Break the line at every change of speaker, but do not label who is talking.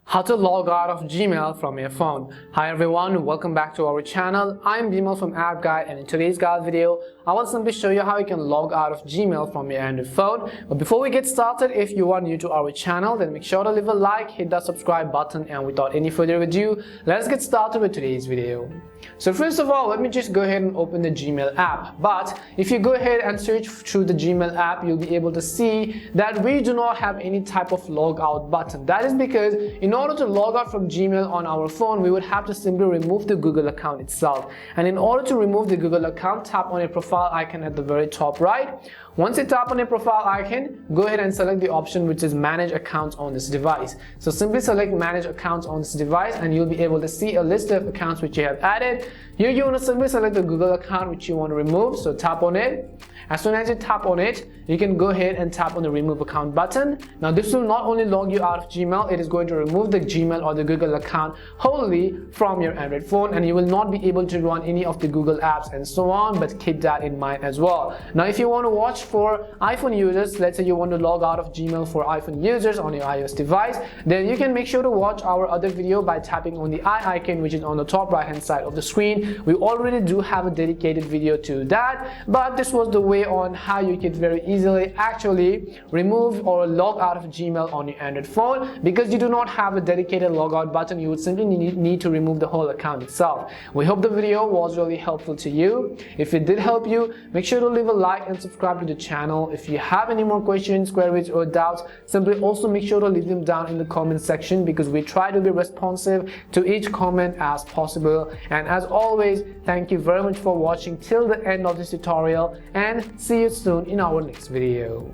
How to log out of Gmail from your phone. Hi everyone, welcome back to our channel. I'm Bimal from App Guide, and in today's guide video, I will simply show you how you can log out of Gmail from your Android phone. But before we get started, if you are new to our channel, then make sure to leave a like, hit that subscribe button, and without any further ado, let's get started with today's video. So first of all, let me just go ahead and open the Gmail app. But if you go ahead and search through the Gmail app, you'll be able to see that we do not have any type of logout button. That is because in order to log out from Gmail on our phone, we would have to simply remove the Google account itself. And in order to remove the Google account, tap on a profile icon at the very top right. Once you tap on a profile icon, go ahead and select the option which is manage accounts on this device. So simply select manage accounts on this device and you'll be able to see a list of accounts which you have added. Here you want to simply select the Google account which you want to remove, so tap on it. As soon as you tap on it, you can go ahead and tap on the remove account button. Now this will not only log you out of Gmail, it is going to remove the Gmail or the Google account wholly from your Android phone, and you will not be able to run any of the Google apps and so on, but keep that in mind as well. Now if you want to watch for iPhone users, let's say you want to log out of Gmail for iPhone users on your iOS device, then you can make sure to watch our other video by tapping on the eye icon which is on the top right hand side of the screen. We already do have a dedicated video to that, but this was the way on how you can very easily actually remove or log out of Gmail on your Android phone. Because you do not have a dedicated logout button, you would simply need to remove the whole account itself. We hope the video was really helpful to you. If it did help you, make sure to leave a like and subscribe to the channel. If you have any more questions, queries or doubts, simply also make sure to leave them down in the comment section, because we try to be responsive to each comment as possible. And as always, thank you very much for watching till the end of this tutorial, and see you soon in our next video.